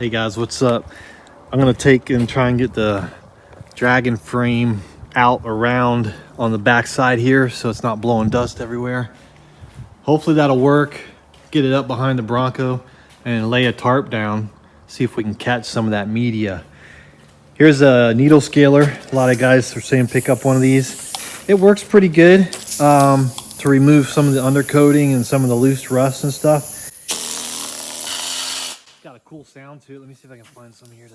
Hey guys, what's up? I'm gonna take and try and get the dragon frame out around on the back side here so it's not blowing dust everywhere. Hopefully that'll work. Get it up behind the Bronco and lay a tarp down. See if we can catch some of that media. Here's a needle scaler. A lot of guys are saying pick up one of these. It works pretty good to remove some of the undercoating and some of the loose rust and stuff. Got a cool sound to it. Let me see if I can find some here to.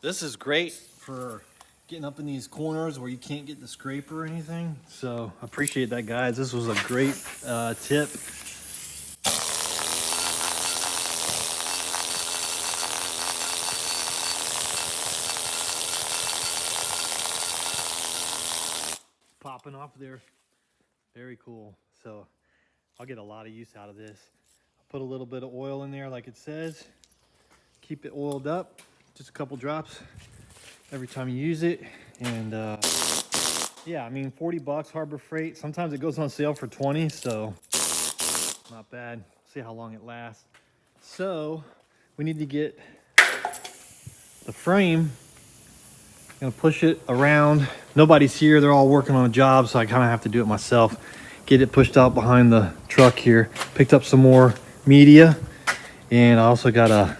This is great for getting up in these corners where you can't get the scraper or anything. So I appreciate that, guys. This was a great tip. Popping off there. Very cool. So I'll get a lot of use out of this. I'll put a little bit of oil in there like it says. Keep it oiled up. Just a couple drops every time you use it. And yeah, I mean, 40 bucks Harbor Freight. Sometimes it goes on sale for 20, so not bad. See how long it lasts. So we need to get the frame. I'm gonna push it around. Nobody's here, they're all working on a job, so I kind of have to do it myself. Get it pushed out behind the truck here. Picked up some more media, and I also got a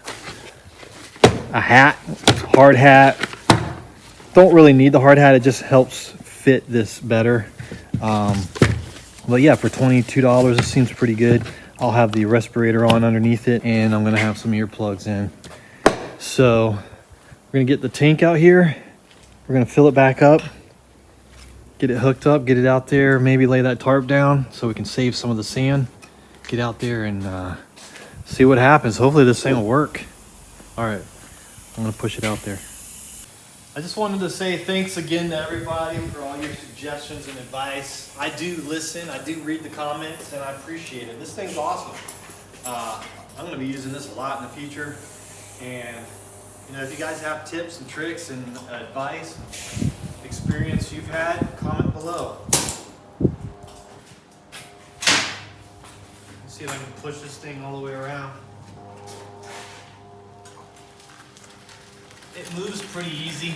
hat, hard hat. Don't really need the hard hat, it just helps fit this better. But yeah, for $22, it seems pretty good. I'll have the respirator on underneath it, and I'm gonna have some earplugs in. So we're gonna get the tank out here. We're gonna fill it back up, get it hooked up, get it out there, maybe lay that tarp down so we can save some of the sand. Get out there and see what happens. Hopefully this thing will work. All right. I'm gonna push it out there. I just wanted to say thanks again to everybody for all your suggestions and advice. I do listen, I do read the comments, and I appreciate it. This thing's awesome. I'm gonna be using this a lot in the future. And you know, if you guys have tips and tricks and advice, experience you've had, comment below. Let's see if I can push this thing all the way around. It moves pretty easy.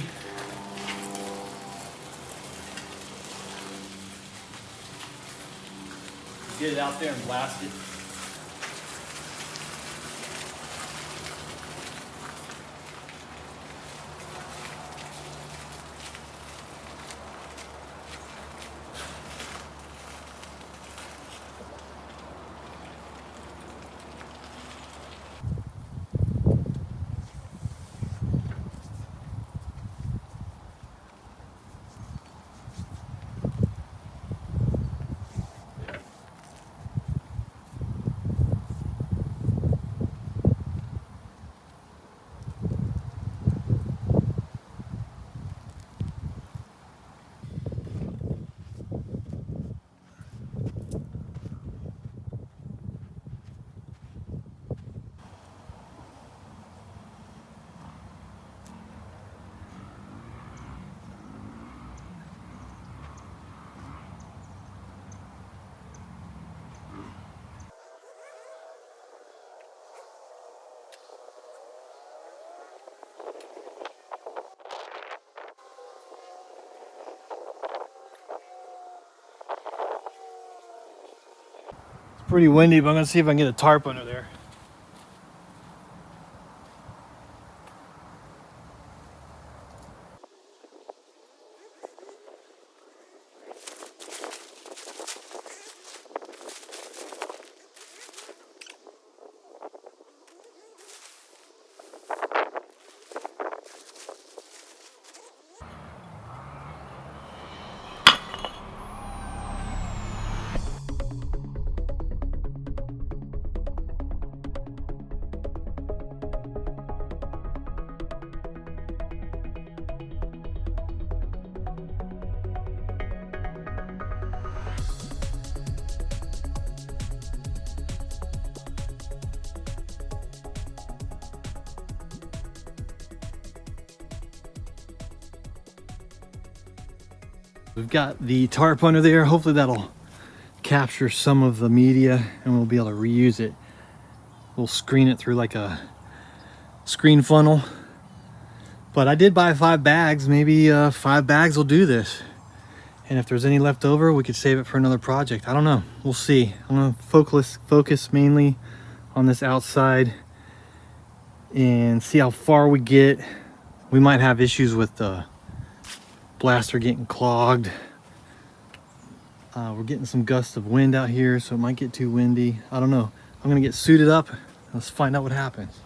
Get it out there and blast it. Pretty windy, but I'm gonna see if I can get a tarp under there. We've got the tarp under there. Hopefully that'll capture some of the media and we'll be able to reuse it. We'll screen it through like a screen funnel. But I did buy 5 bags. Maybe 5 bags will do this. And if there's any left over, we could save it for another project. I don't know. We'll see. I'm gonna focus mainly on this outside and see how far we get. We might have issues with the blaster getting clogged. We're getting some gusts of wind out here, so it might get too windy. I don't know. I'm gonna get suited up. Let's find out what happens.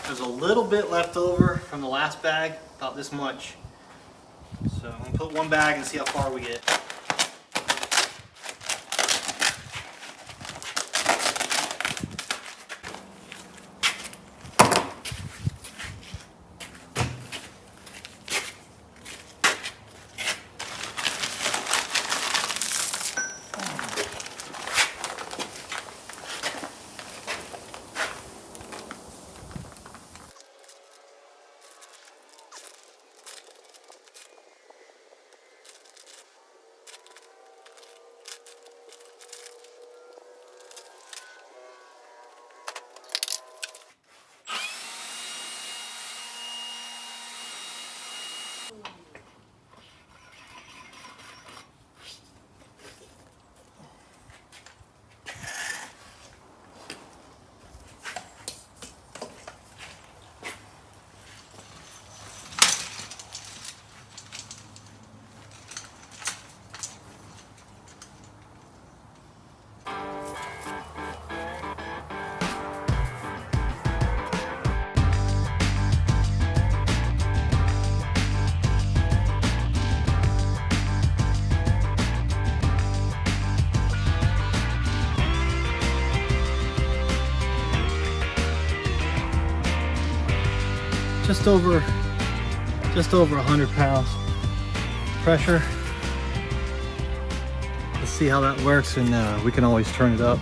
There's a little bit left over from the last bag, about this much. So I'm gonna put 1 bag and see how far we get. Just over 100 pounds pressure. Let's see how that works, and we can always turn it up.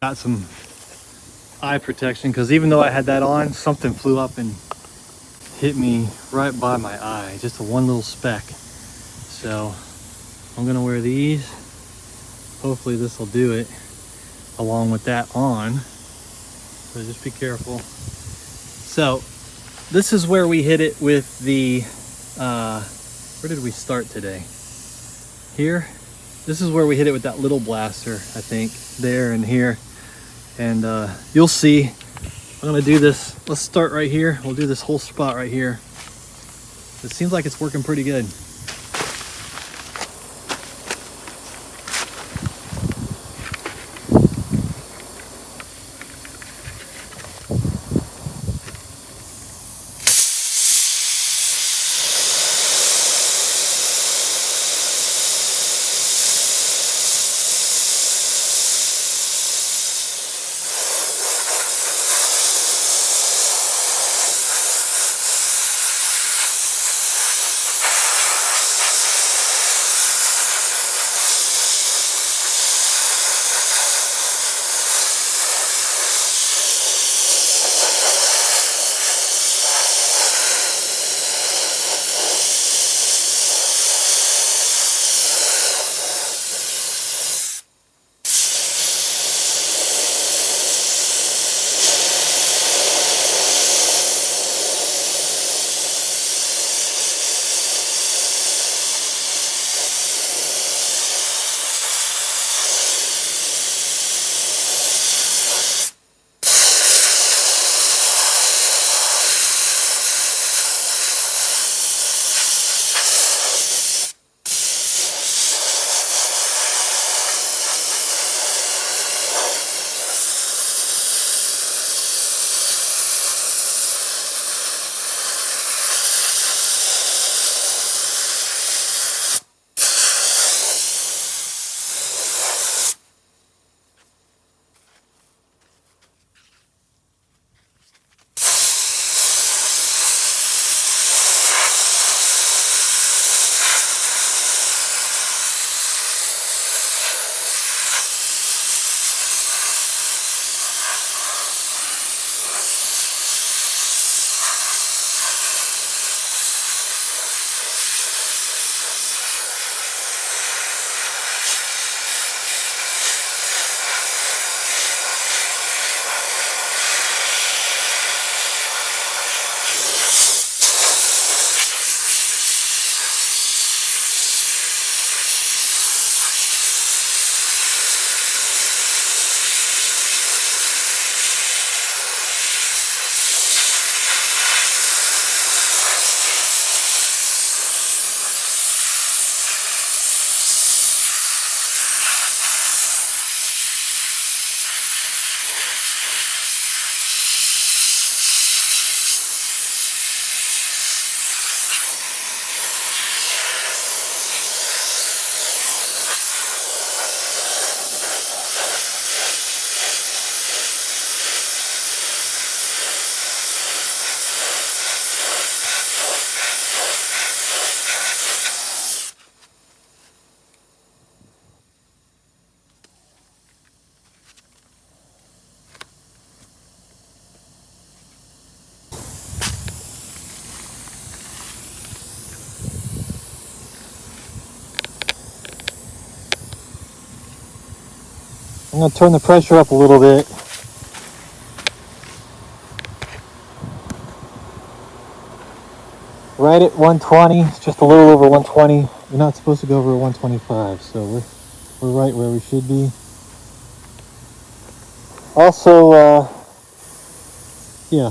Got some eye protection because even though I had that on, something flew up and hit me right by my eye, just a one little speck. So I'm gonna wear these. Hopefully this will do it along with that on. So just be careful. So this is where we hit it with the, where did we start today? Here. This is where we hit it with that little blaster, I think, there and here. And you'll see, I'm gonna do this. Let's start right here. We'll do this whole spot right here. It seems like it's working pretty good. I'm going to turn the pressure up a little bit. Right at 120, it's just a little over 120. You're not supposed to go over 125, so we're right where we should be. Also, yeah,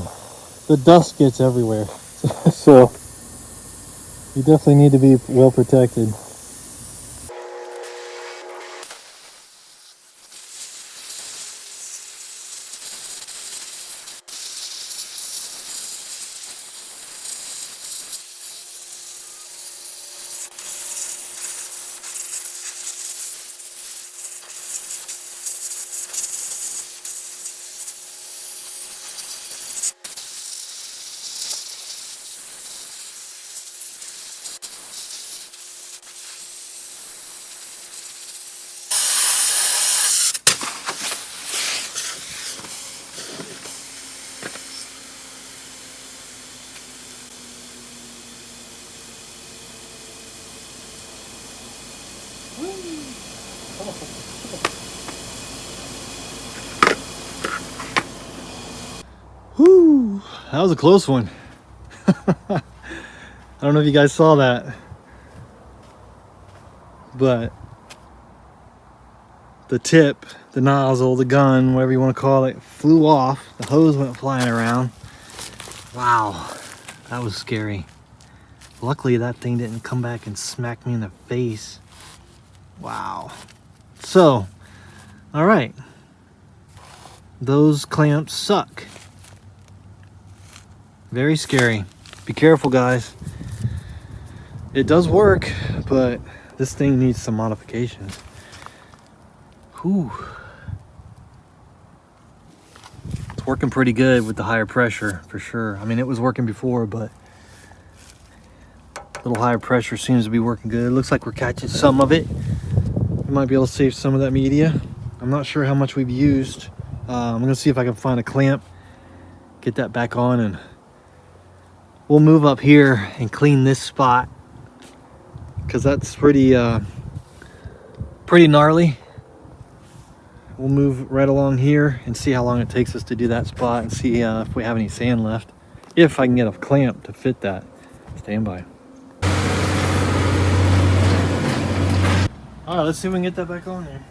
the dust gets everywhere, so you definitely need to be well protected. Whew, that was a close one. I don't know if you guys saw that, but the tip, the nozzle, the gun, whatever you want to call it, flew off. The hose went flying around. Wow, that was scary. Luckily that thing didn't come back and smack me in the face. Wow. So, all right, those clamps suck. Very scary. Be careful, guys. It does work, but this thing needs some modifications. Whew. It's working pretty good with the higher pressure, for sure. I mean, it was working before, but a little higher pressure seems to be working good. It looks like we're catching some of it. We might be able to save some of that media. I'm not sure how much we've used. I'm gonna see if I can find a clamp, get that back on, and we'll move up here and clean this spot, because that's pretty gnarly. We'll move right along here and see how long it takes us to do that spot, and see if we have any sand left. If I can get a clamp to fit that. Stand by. All right, let's see if we can get that back on there.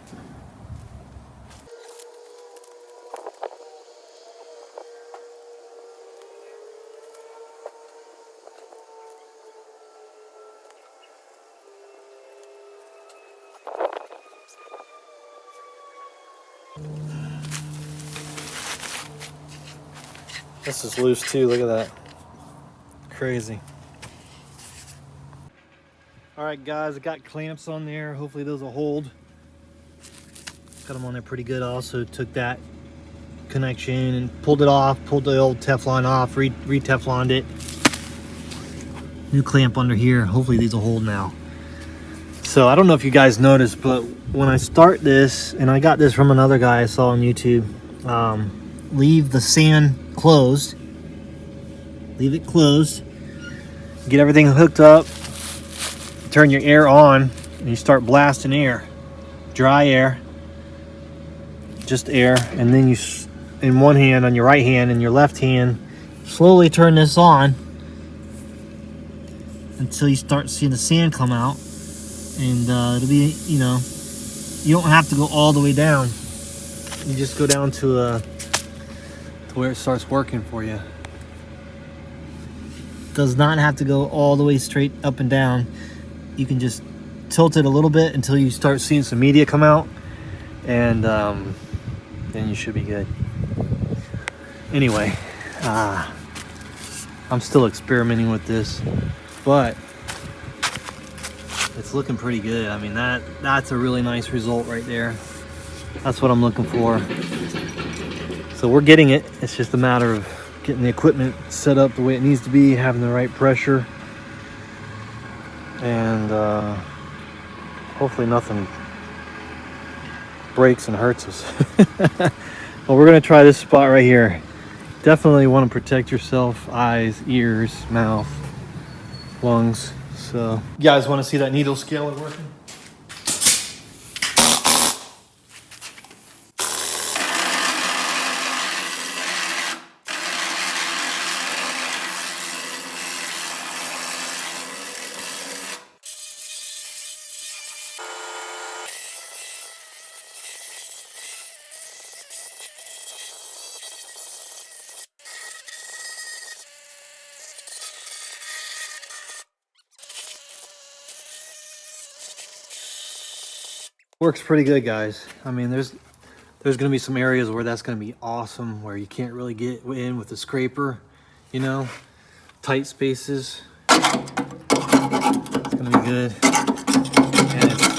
This is loose too, look at that. Crazy. All right, guys, I got clamps on there. Hopefully those will hold. Got them on there pretty good. I also took that connection and pulled it off, pulled the old Teflon off, re-Tefloned it. New clamp under here. Hopefully these will hold now. So I don't know if you guys noticed, but when I start this, and I got this from another guy I saw on YouTube, leave the sand closed. Leave it closed. Get everything hooked up. Turn your air on, and you start blasting air. Dry air. Just air. And then you, in one hand, on your right hand, and your left hand, slowly turn this on until you start seeing the sand come out. And it'll be, you know, you don't have to go all the way down. You just go down to where it starts working for you. Does not have to go all the way straight up and down. You can just tilt it a little bit until you start seeing some media come out, and then you should be good. Anyway, I'm still experimenting with this, but it's looking pretty good. I mean, that's a really nice result right there. That's what I'm looking for. So we're getting it. It's just a matter of getting the equipment set up the way it needs to be, having the right pressure, and hopefully nothing breaks and hurts us. Well, we're gonna try this spot right here. Definitely want to protect yourself: eyes, ears, mouth, lungs. So you guys want to see that needle scaler working? Works pretty good, guys. I mean, there's gonna be some areas where that's gonna be awesome, where you can't really get in with the scraper, you know, tight spaces. It's gonna be good. And it's,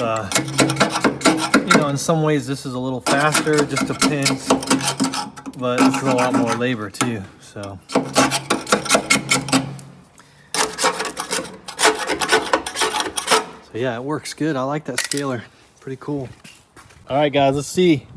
you know, in some ways this is a little faster, it just depends, but it's a lot more labor too, so. So yeah, it works good. I like that scaler, pretty cool. All right, guys, let's see.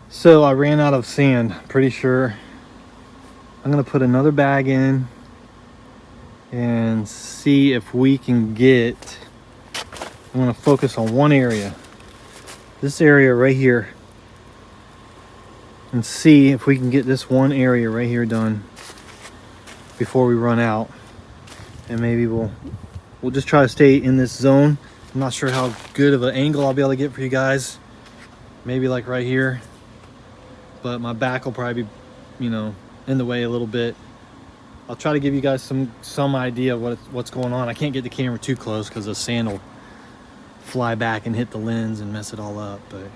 So I ran out of sand, pretty sure. I'm gonna put another bag in and see if we can get, I'm gonna focus on one area, this area right here, and see if we can get this one area right here done before we run out. And maybe we'll just try to stay in this zone. I'm not sure how good of an angle I'll be able to get for you guys. Maybe like right here, but my back will probably be, you know, in the way a little bit. I'll try to give you guys some idea of what's going on. I can't get the camera too close because the sand will fly back and hit the lens and mess it all up, but you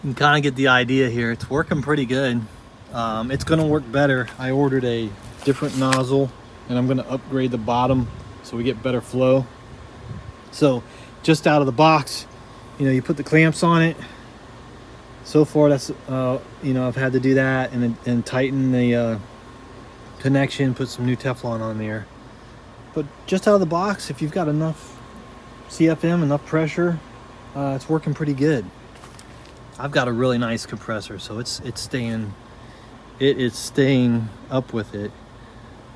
can kind of get the idea here. It's working pretty good. It's gonna work better. I ordered a different nozzle and I'm gonna upgrade the bottom so we get better flow. So just out of the box, you know, you put the clamps on it. So far that's, you know, I've had to do that and tighten the connection, put some new Teflon on there. But just out of the box, if you've got enough CFM, enough pressure, it's working pretty good. I've got a really nice compressor, so it is staying up with it.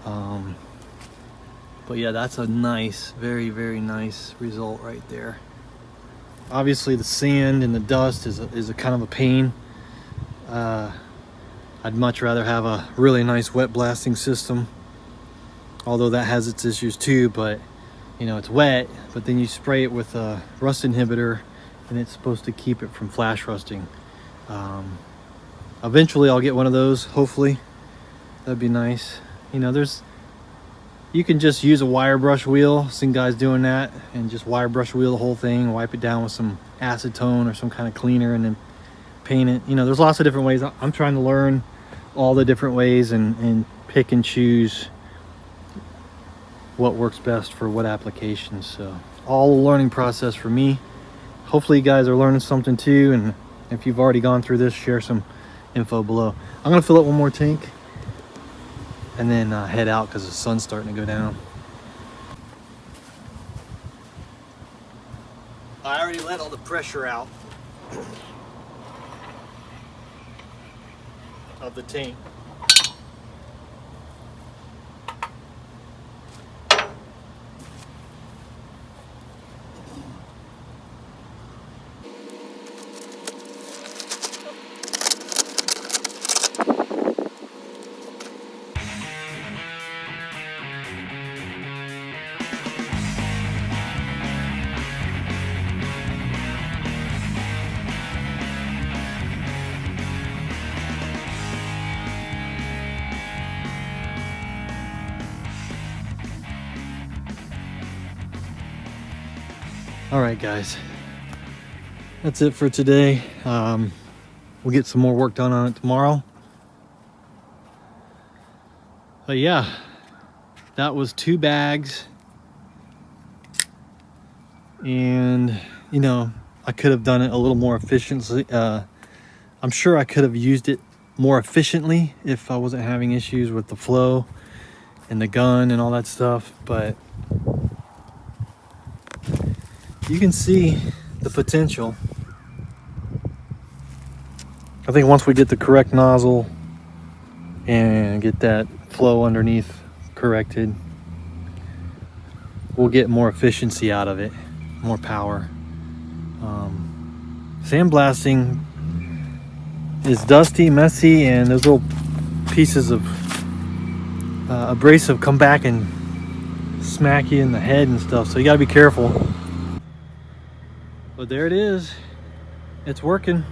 But yeah, that's a nice, very, very nice result right there. Obviously the sand and the dust is a kind of a pain. I'd much rather have a really nice wet blasting system, although that has its issues too. But you know, it's wet, but then you spray it with a rust inhibitor and it's supposed to keep it from flash rusting. Eventually I'll get one of those, hopefully. That'd be nice. You know, you can just use a wire brush wheel. Seen guys doing that, and just wire brush wheel the whole thing, wipe it down with some acetone or some kind of cleaner, and then paint it. You know, there's lots of different ways. I'm trying to learn all the different ways and pick and choose what works best for what applications. So all a learning process for me. Hopefully you guys are learning something too, and if you've already gone through this, share some info below. I'm gonna fill up one more tank and then head out because the sun's starting to go down. I already let all the pressure out of the tank. All right, guys, that's it for today. We'll get some more work done on it tomorrow. But yeah, that was 2 bags. And, you know, I could have done it a little more efficiently. I'm sure I could have used it more efficiently if I wasn't having issues with the flow and the gun and all that stuff. But you can see the potential. I think once we get the correct nozzle and get that flow underneath corrected, we'll get more efficiency out of it, more power. Sandblasting is dusty, messy, and those little pieces of abrasive come back and smack you in the head and stuff, so you gotta be careful. But there it is, it's working.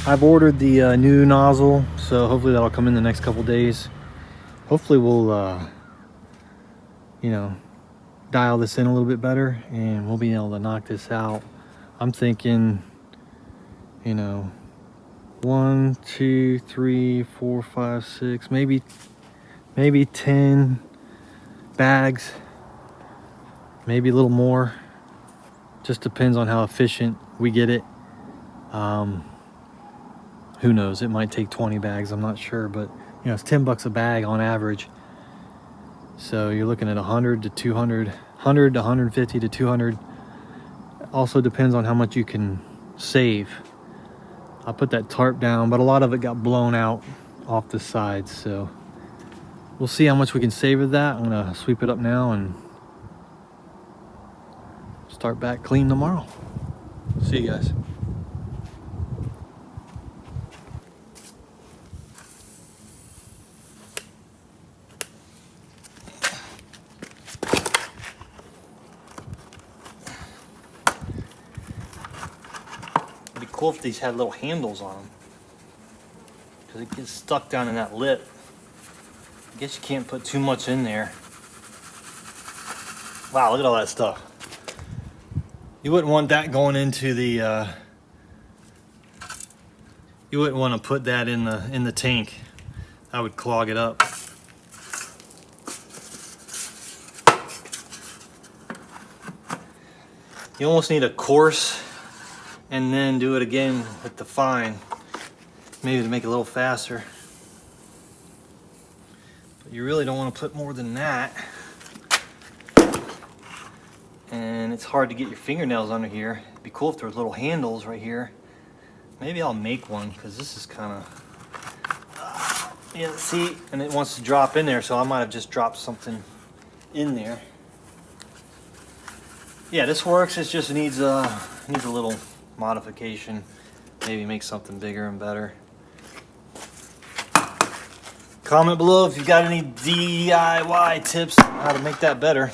I've ordered the new nozzle, so hopefully that'll come in the next couple days. Hopefully we'll you know, dial this in a little bit better and we'll be able to knock this out. I'm thinking, you know, 1, 2, 3, 4, 5, 6, maybe 10 bags, maybe a little more. Just depends on how efficient we get it. Who knows, it might take 20 bags, I'm not sure, but you know, it's $10 a bag on average. So you're looking at 100 to 200, 100 to 150 to 200. Also depends on how much you can save. I put that tarp down, but a lot of it got blown out off the sides, so we'll see how much we can save with that. I'm gonna sweep it up now and start back clean tomorrow. See you guys. It'd be cool if these had little handles on them, because it gets stuck down in that lip. I guess you can't put too much in there. Wow, look at all that stuff. You wouldn't want that going into the you wouldn't want to put that in the tank. That would clog it up. You almost need a coarse and then do it again with the fine, maybe to make it a little faster. But you really don't want to put more than that. And it's hard to get your fingernails under here. It'd be cool if there was little handles right here. Maybe I'll make one, because this is kind of, yeah, see, and it wants to drop in there, so I might have just dropped something in there. Yeah, this works. It just needs a little modification. Maybe make something bigger and better. Comment below if you've got any DIY tips on how to make that better.